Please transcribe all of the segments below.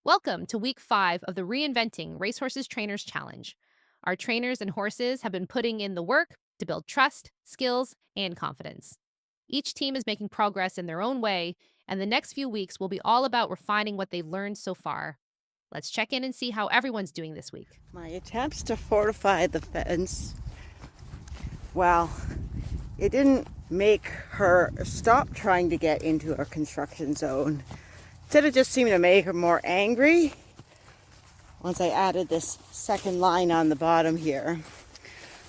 Welcome to week 5 of the Reinventing Racehorses Trainers Challenge. Our trainers and horses have been putting in the work to build trust, skills, and confidence. Each team is making progress in their own way, and the next few weeks will be all about refining what they've learned so far. Let's check in and see how everyone's doing this week. My attempts to fortify the fence, well, it didn't make her stop trying to get into our construction zone. Instead, it just seemed to make her more angry once I added this second line on the bottom here.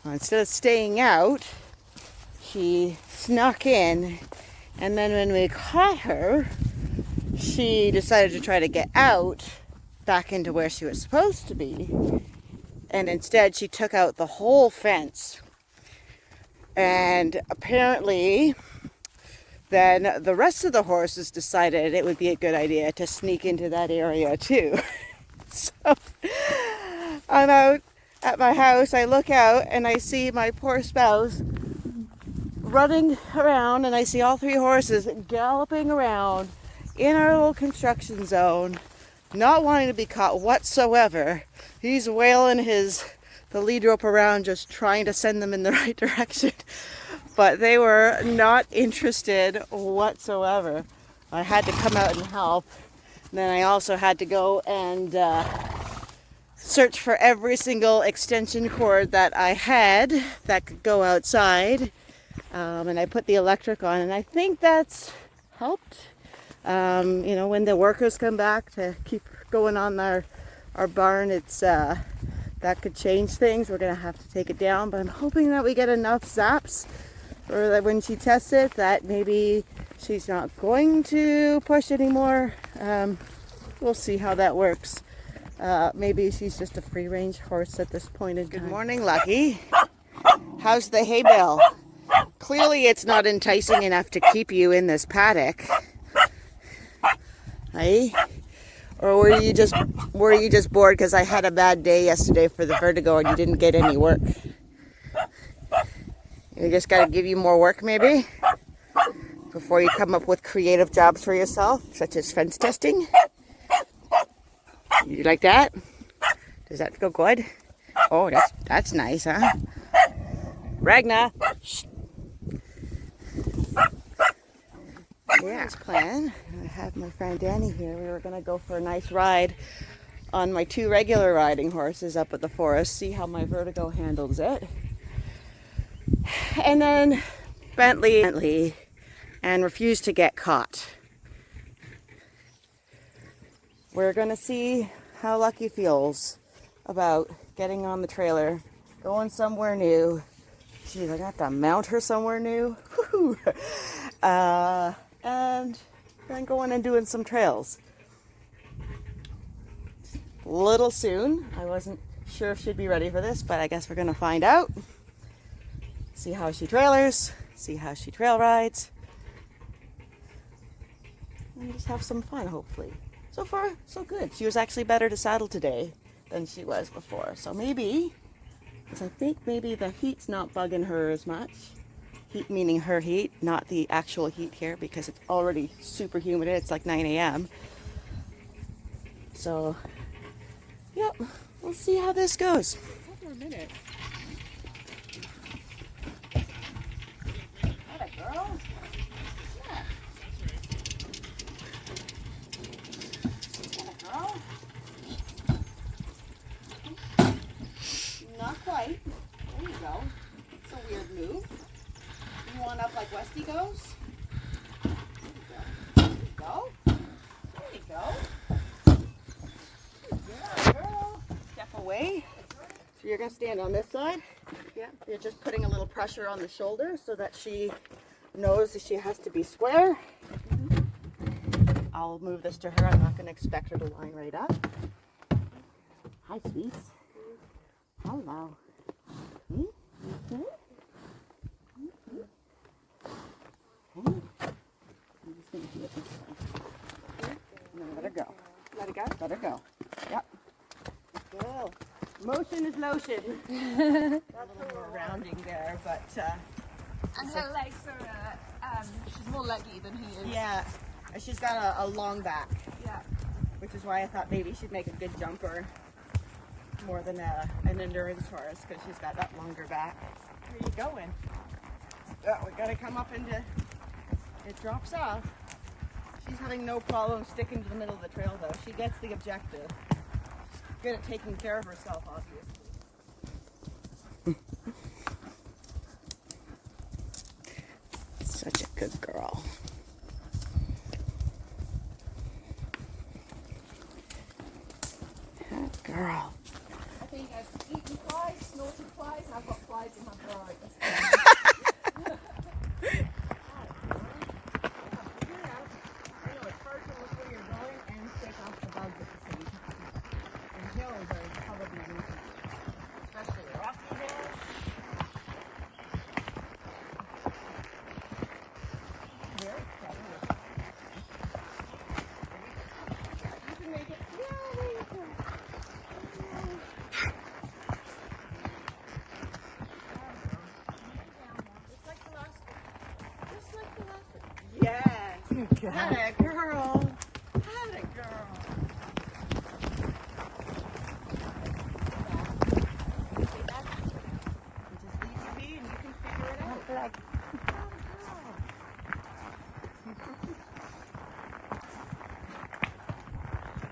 Instead of staying out, she snuck in, and then when we caught her, she decided to try to get out back into where she was supposed to be. And instead, she took out the whole fence. And apparently, then the rest of the horses decided it would be a good idea to sneak into that area too. So I'm out at my house, I look out and I see my poor spouse running around, and I see all three horses galloping around in our little construction zone, not wanting to be caught whatsoever. He's wailing the lead rope around, just trying to send them in the right direction. But they were not interested whatsoever. I had to come out and help. Then I also had to go and search for every single extension cord that I had that could go outside. And I put the electric on, and I think that's helped. When the workers come back to keep going on our barn, it's that could change things. We're gonna have to take it down, but I'm hoping that we get enough zaps, or that when she tests it, that maybe she's not going to push anymore. We'll see how that works. Maybe she's just a free-range horse at this point in time. Good morning, Lucky. How's the hay bale? Clearly it's not enticing enough to keep you in this paddock. Hey? Or were you just bored because I had a bad day yesterday for the vertigo and you didn't get any work? You just got to give you more work maybe before you come up with creative jobs for yourself, such as fence testing. You like that? Does that feel good? Oh, that's nice, huh? Ragna. Shh. Yeah. Plan. I have my friend Danny here. We were going to go for a nice ride on my two regular riding horses up at the forest, see how my vertigo handles it. And then Bentley and refused to get caught. We're going to see how Lucky feels about getting on the trailer, going somewhere new. Geez, I have to mount her somewhere new. And then going and doing some trails. Little soon. I wasn't sure if she'd be ready for this, but I guess we're going to find out. See how she trailers, see how she trail rides, and just have some fun, hopefully. So far, so good. She was actually better to saddle today than she was before. So maybe, because I think maybe the heat's not bugging her as much. Heat meaning her heat, not the actual heat here, because it's already super humid. It's like 9 a.m. So, yep, we'll see how this goes. One more minute. Atta girl. Yeah. Atta girl. Not quite. There you go. It's a weird move. You want up like Westy goes? There you go. There you go. Yeah, girl. Step away. So you're going to stand on this side? Yeah. You're just putting a little pressure on the shoulder so that she knows that she has to be square. Mm-hmm. I'll move this to her. I'm not going to expect her to line right up. Hi, sweets. Hello. Mm-hmm. Okay. I'm just going to do it this way. And then let her go. Let it go? Let her go. Yep. Good girl. Motion is lotion. That's a little rounding there, but And her legs are, she's more leggy than he is. Yeah. She's got a long back, Yeah. which is is why I thought maybe she'd make a good jumper more than an endurance horse, because she's got that longer back. Where are you going? Oh, we gotta come up into, it drops off. She's having no problem sticking to the middle of the trail though. She gets the objective. She's good at taking care of herself, obviously. Such a good girl. That girl. I think I've eaten flies, snorted flies, and I've got flies in my throat. I know it's hard to look where you're going and shake off the bugs at the same time. And hills are probably easy, especially the rocky hills. Very clever. You can make it. Yeah, there you go. Just like the last one. Just like the last one. Yes. Had a girl. Had a girl. See that? You just leave your bee and you can figure it out. Like,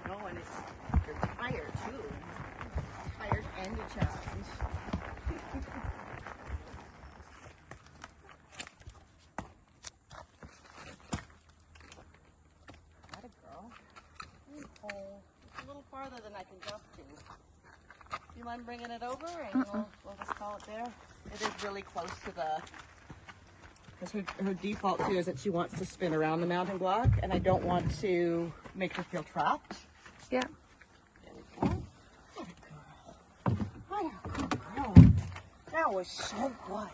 no, and you're tired too. Tired and a challenge. That a girl. Oh, it's a little farther than I can jump to. Do you mind bringing it over and we'll just call it there? It is really close to the, because her default too is that she wants to spin around the mounting block, and I don't want to make her feel trapped. Yeah. There we go. What a girl. What a good girl. That was so good.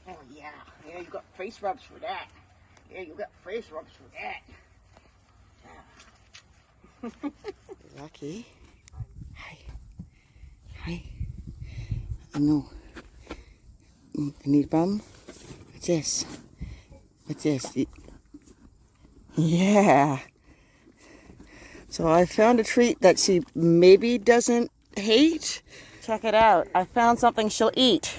Oh yeah. Yeah, you got face rubs for that. Yeah, you got face rubs for that. Lucky. Hi. Hi. I know. I need bum. What's this? What's this? Yeah. So I found a treat that she maybe doesn't hate. Check it out. I found something she'll eat.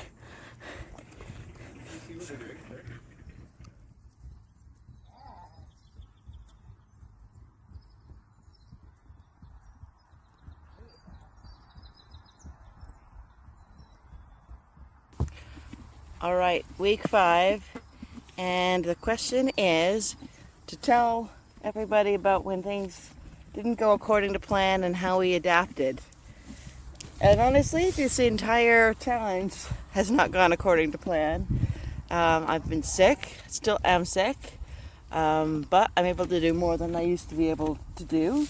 All right, week 5, and the question is to tell everybody about when things didn't go according to plan and how we adapted. And honestly, this entire challenge has not gone according to plan. I've been sick, still am sick, but I'm able to do more than I used to be able to do.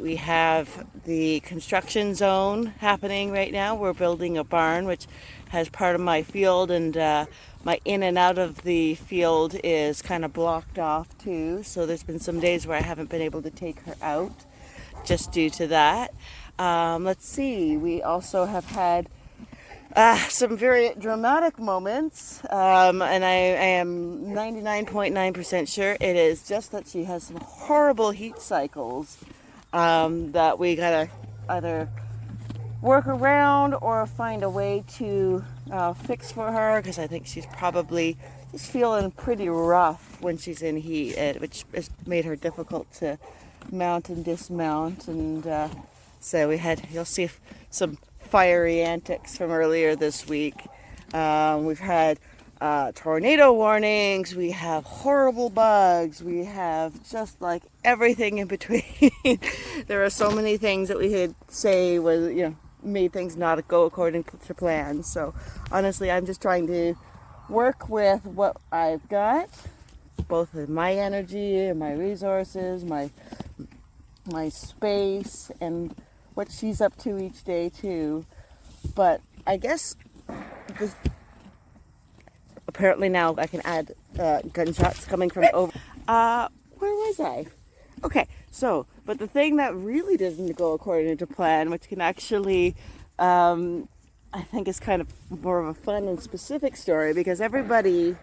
We have the construction zone happening right now. We're building a barn which has part of my field, and my in and out of the field is kind of blocked off too. So there's been some days where I haven't been able to take her out just due to that. Let's see, we also have had some very dramatic moments, and I am 99.9% sure it is just that she has some horrible heat cycles that we gotta either work around or find a way to fix for her, because I think she's probably just feeling pretty rough when she's in heat, which has made her difficult to mount and dismount. And so you'll see some fiery antics from earlier this week. We've had tornado warnings, we have horrible bugs, we have just like everything in between. There are so many things that we could say was, made things not go according to plan. So honestly, I'm just trying to work with what I've got, both in my energy and my resources, my space, and what she's up to each day too. But I guess apparently now I can add gunshots coming from over. Where was I? Okay, so, but the thing that really doesn't go according to plan, which can actually, I think is kind of more of a fun and specific story, because everybody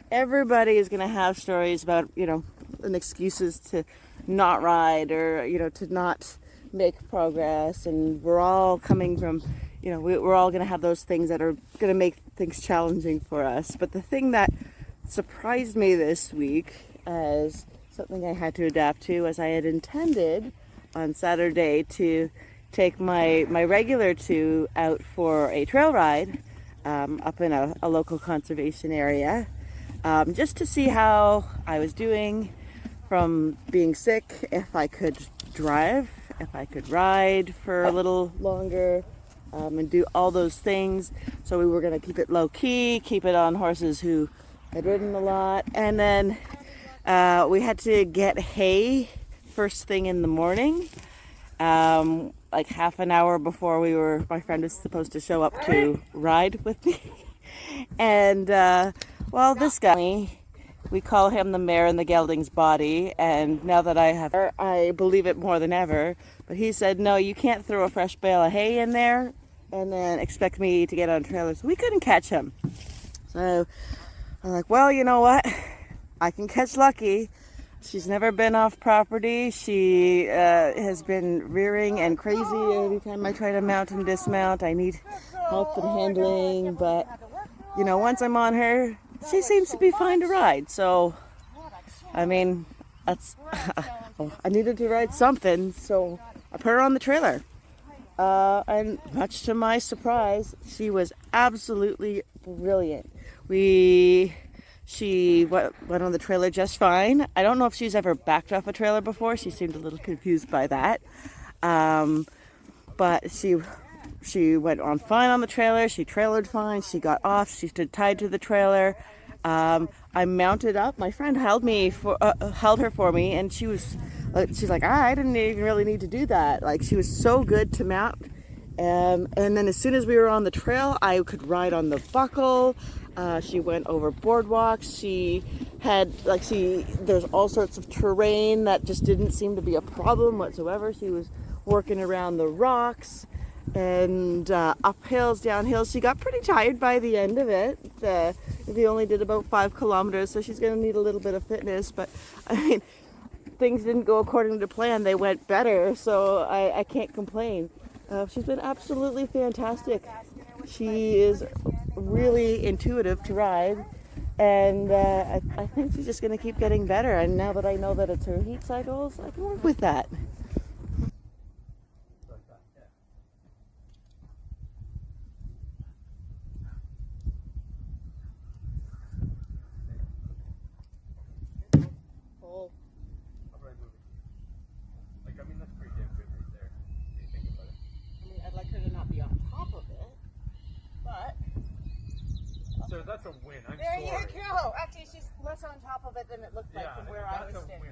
is going to have stories about, and excuses to not ride, or to not make progress. And we're all coming from, we're all going to have those things that are going to make things challenging for us. But the thing that surprised me this week as something I had to adapt to, as I had intended on Saturday to take my regular two out for a trail ride up in a local conservation area, just to see how I was doing from being sick, if I could drive, if I could ride for a little longer, and do all those things. So we were going to keep it low key, keep it on horses who had ridden a lot. And then we had to get hay first thing in the morning, like half an hour before my friend was supposed to show up to ride with me. And well, this guy, we call him the mare in the gelding's body, and now that I have her, I believe it more than ever. But he said, no, you can't throw a fresh bale of hay in there and then expect me to get on a trailer. So we couldn't catch him. So I'm like, well, you know what? I can catch Lucky. She's never been off property. She has been rearing and crazy every time I try to mount and dismount. I need help in handling, but once I'm on her, she seems to be fine to ride. So, I mean, that's I needed to ride something, so I put her on the trailer. And much to my surprise, she was absolutely brilliant. She went on the trailer just fine. I don't know if she's ever backed off a trailer before. She seemed a little confused by that. But she went on fine on the trailer. She trailered fine. She got off. She stood tied to the trailer. I mounted up. My friend held her for me, and she's like, I didn't even really need to do that. Like, she was so good to mount. And then as soon as we were on the trail, I could ride on the buckle. She went over boardwalks. She had, there's all sorts of terrain that just didn't seem to be a problem whatsoever. She was working around the rocks and up hills, down hills. She got pretty tired by the end of it. We only did about 5 kilometers, so she's going to need a little bit of fitness. But, I mean, things didn't go according to plan. They went better, so I can't complain. She's been absolutely fantastic. She is really intuitive to ride, and I think she's just going to keep getting better. And now that I know that it's her heat cycles, I can work with that. So that's a win. There you go. Actually, she's less on top of it than it looked like from where I was standing.